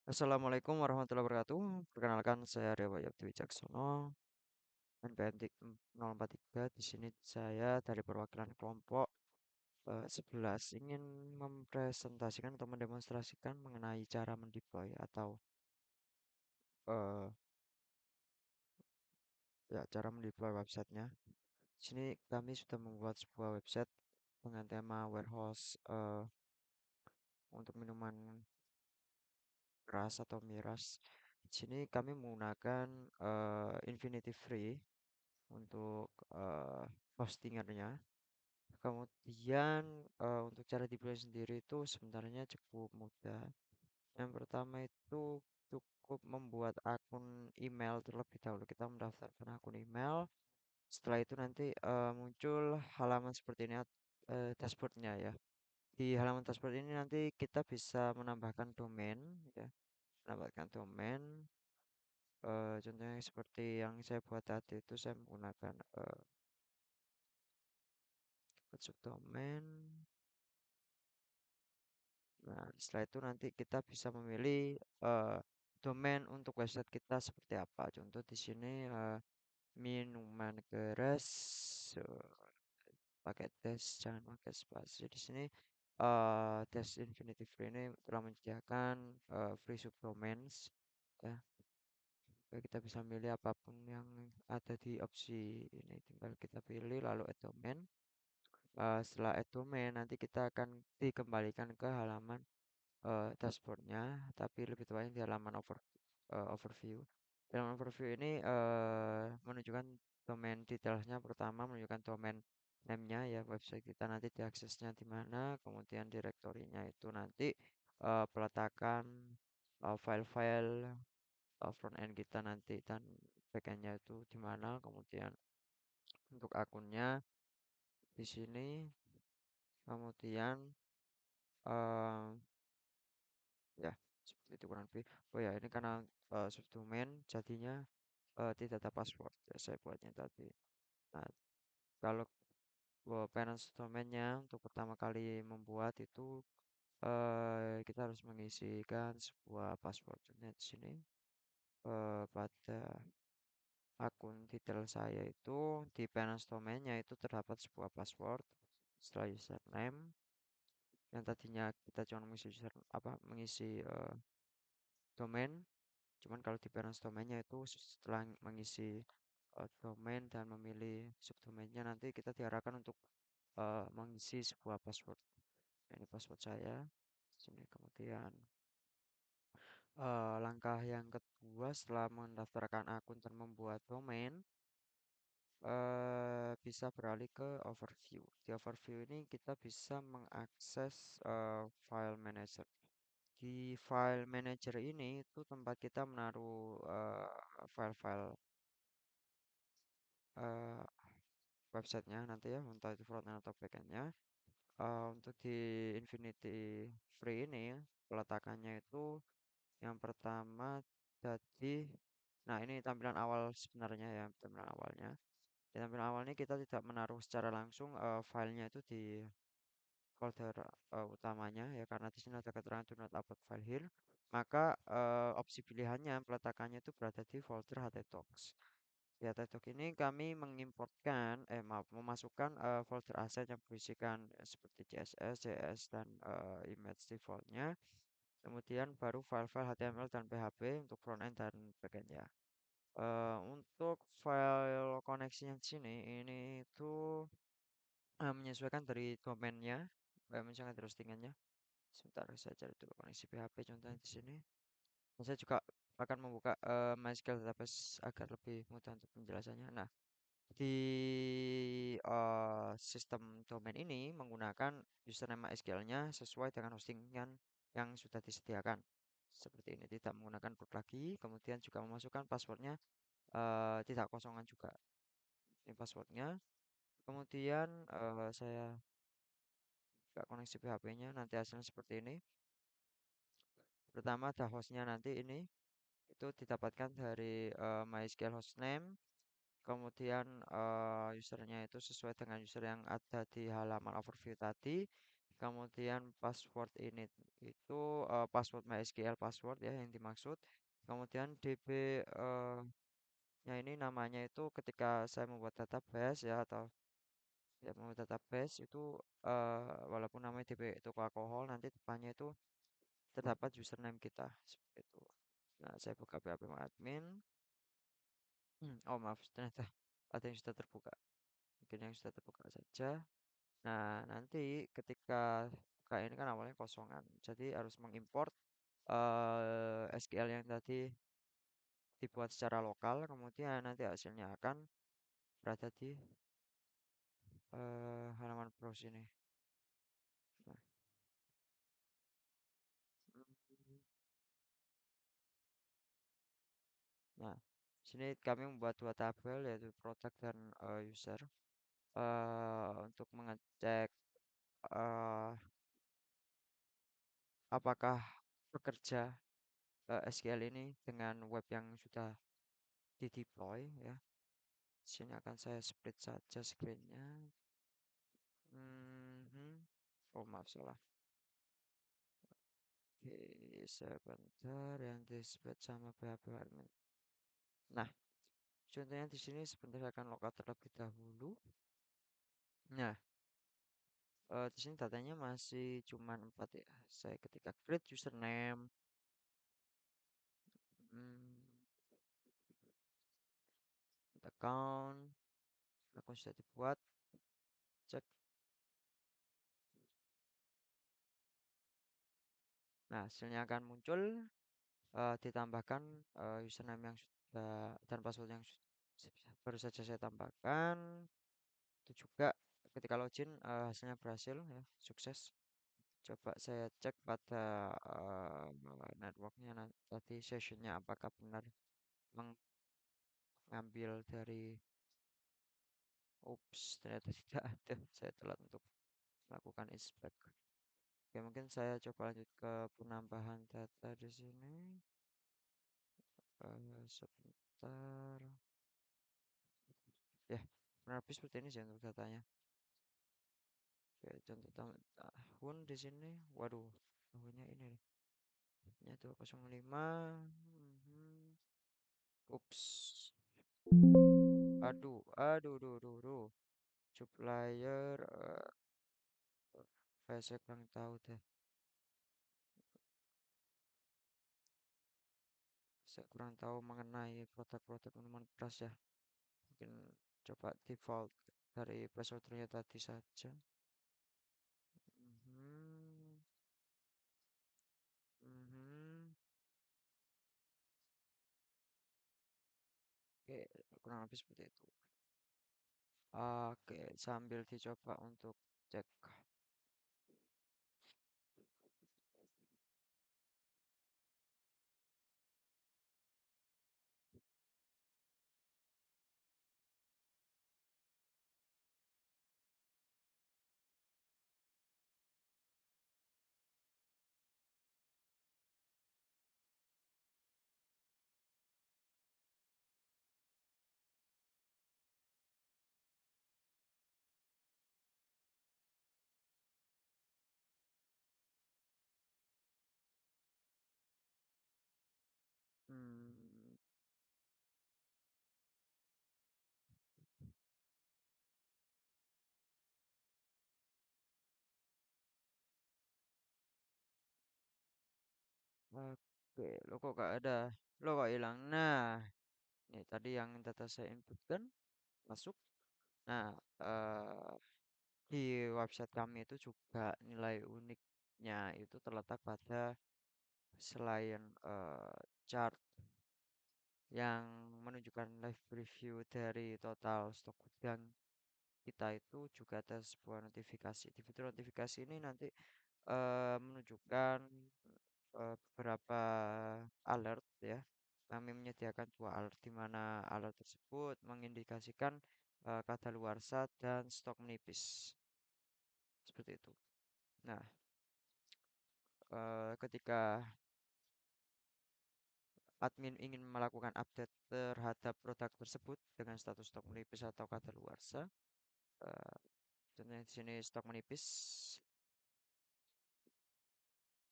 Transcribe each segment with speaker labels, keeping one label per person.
Speaker 1: Assalamualaikum warahmatullahi wabarakatuh. Perkenalkan saya Dewa Yabdi Wicaksono, NPM 043. Di sini saya dari perwakilan kelompok 11 ingin mempresentasikan atau mendemonstrasikan mengenai cara mendeploy atau eh, ya cara mendeploy websitenya. Di sini kami sudah membuat sebuah website dengan tema warehouse untuk minuman keras atau miras. Di sini kami menggunakan Infinity Free untuk postingannya. Kemudian untuk cara deploy sendiri itu sebenarnya cukup mudah. Yang pertama itu cukup membuat akun email terlebih dahulu. Kita mendaftarkan akun email. Setelah itu nanti muncul halaman seperti ini, dashboardnya ya. Di halaman dashboard ini nanti kita bisa menambahkan domain, ya, menambahkan domain. Contohnya seperti yang saya buat tadi itu saya menggunakan subdomain. Nah, setelah itu nanti kita bisa memilih domain untuk website kita seperti apa. Contoh di sini minuman keras, eh, pakai dash, jangan pakai spasi. Di sini dash Infinity Free ini telah menyediakan free subdomains. Ya, kita bisa milih apapun yang ada di opsi ini. Tinggal kita pilih lalu add domain. Setelah add domain nanti kita akan dikembalikan ke halaman dashboardnya, tapi lebih tepatnya di halaman overview. Dalam overview ini menunjukkan domain detailsnya. Pertama menunjukkan domain name-nya ya, website kita nanti diaksesnya di mana, kemudian direktorinya itu nanti peletakan file-file front end kita nanti dan backend-nya itu di mana, kemudian untuk akunnya di sini, kemudian eh, ya seperti itu kurang lebih. Oh ya, ini karena subdomain jadinya tidak ada password ya saya buatnya tadi. Nah, kalau parent domainnya untuk pertama kali membuat itu kita harus mengisikan sebuah password. Contohnya di sini pada akun detail saya itu di parent domainnya itu terdapat sebuah password setelah username yang tadinya kita cuma mengisi mengisi domain. Cuman kalau di parents domainnya itu setelah mengisi domain dan memilih subdomainnya nanti kita diarahkan untuk mengisi sebuah password. Nah, ini password saya. Sini kemudian langkah yang kedua setelah mendaftarkan akun dan membuat domain bisa beralih ke overview. Di overview ini kita bisa mengakses file manager. Di file manager ini itu tempat kita menaruh file-file eh, websitenya nanti ya, entah itu front end atau back end-nya. Untuk di Infinity Free ini peletakannya itu yang pertama jadi, nah ini tampilan awal sebenarnya ya, tampilan awalnya. Di tampilan awal ini kita tidak menaruh secara langsung filenya itu di folder utamanya ya, karena di sini ada keterangan do not upload file here. Maka opsi pilihannya peletakannya itu berada di folder htdocs. Di htdocs ini kami mengimportkan, maaf, memasukkan folder aset yang berisikan seperti CSS, JS, dan image defaultnya. Kemudian baru file-file HTML dan PHP untuk frontend dan backend ya. Untuk file koneksinya di sini, ini itu menyesuaikan dari domainnya, menyesuaikan dari hostingannya. Sebentar saya cari dulu koneksi PHP contohnya di sini. Dan saya juga akan membuka MySQL database agar lebih mudah untuk penjelasannya. Nah, di sistem domain ini menggunakan username MySQL-nya sesuai dengan hostingan yang sudah disediakan. Seperti ini, tidak menggunakan root lagi, kemudian juga memasukkan passwordnya tidak kosongan juga. Ini passwordnya. Kemudian saya buka koneksi PHP-nya, nanti hasilnya seperti ini. Pertama ada hostnya nanti ini itu didapatkan dari MySQL hostname, kemudian usernya itu sesuai dengan user yang ada di halaman overview tadi, Kemudian password ini itu password MySQL password ya yang dimaksud. Kemudian DB nya ini namanya itu ketika saya membuat database ya atau ya membuat database itu walaupun namanya DB itu alkohol nanti depannya itu terdapat username kita seperti itu. Nah, saya buka PHP admin. Oh maaf, ternyata ada yang sudah terbuka. Mungkin yang sudah terbuka saja. Nah, nanti ketika buka ini kan awalnya kosongan. Jadi harus mengimport SQL yang tadi dibuat secara lokal, kemudian nanti hasilnya akan berada di halaman browse ini. Nah, mm, nah, sini kami membuat dua tabel yaitu produk dan user untuk mengecek eh, apakah bekerja SQL ini dengan web yang sudah di-deploy ya. Sini akan saya split saja screen-nya. Mhm. Oh maaf salah. Oke, sebentar yang di split sama PHP admin. Nah, contohnya di sini sebentar saya akan logout terlebih dahulu. Nah, di sini datanya masih cuma 4 ya. Saya ketika create username, hmm, account, akun sudah dibuat, cek. Nah, hasilnya akan muncul ditambahkan username yang sudah dan password yang baru saja saya tambahkan. Itu juga ketika login hasilnya berhasil ya, sukses. Coba saya cek pada networknya tadi sessionnya apakah benar mengambil dari Ups, ternyata tidak ada. Saya telat untuk melakukan inspect. Oke, mungkin saya coba lanjut ke penambahan data di sini. Sebentar. Ya, kurang lebih seperti ini sih untuk datanya. Oke, contoh tahun di sini. Waduh, tahunnya ini nih. Ini 205. Mhm. Ups. Aduh, aduh, aduh, aduh, aduh. Supplier, saya kurang tahu deh. Saya kurang tahu mengenai produk-produk minuman keras ya. Mungkin coba default dari placeholder tadi saja. Mhm, mhm. Oke, kurang lebih seperti itu. Oke, sambil dicoba untuk cek. Hmm, oke, lo kok gak ada? Lo kok hilang? Nah, ini tadi yang data saya inputkan masuk. Nah, di website kami itu juga nilai uniknya itu terletak pada selain chart yang menunjukkan live preview dari total stok gudang kita itu juga ada sebuah notifikasi. Di fitur notifikasi ini nanti menunjukkan beberapa alert ya. Kami menyediakan dua alert di mana alert tersebut mengindikasikan kadaluarsa dan stok menipis. Seperti itu. Nah, ketika admin ingin melakukan update terhadap produk tersebut dengan status stok menipis atau kadaluarsa, eh, contohnya di sini stok menipis.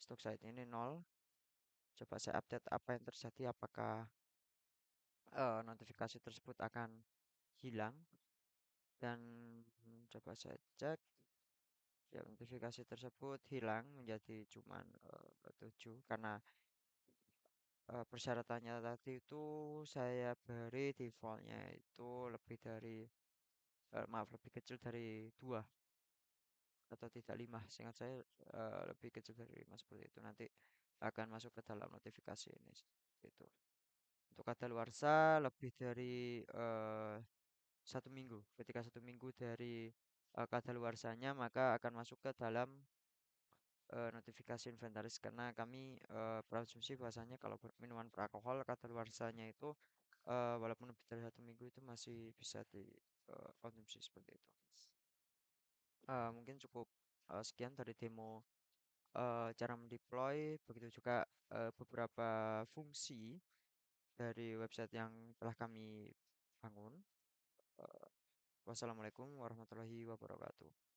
Speaker 1: Untuk saat ini nol. Coba saya update apa yang terjadi, apakah notifikasi tersebut akan hilang. Dan coba saya cek, ya notifikasi tersebut hilang menjadi cuman 7 karena persyaratannya tadi itu saya beri defaultnya itu lebih dari maaf lebih kecil dari 2 atau tidak 5. Seingat saya lebih kecil dari 5 seperti itu. Nanti akan masuk ke dalam notifikasi ini. Itu. Untuk kadaluarsa lebih dari 1 minggu. Ketika 1 minggu dari kadaluarsanya maka akan masuk ke dalam notifikasi inventaris karena kami berasumsi bahwasanya kalau minuman beralkohol kadaluarsanya itu walaupun lebih dari 1 minggu itu masih bisa dikonsumsi seperti itu. Mungkin cukup sekian dari demo cara mendeploy, begitu juga beberapa fungsi dari website yang telah kami bangun. Eh, Wassalamualaikum warahmatullahi wabarakatuh.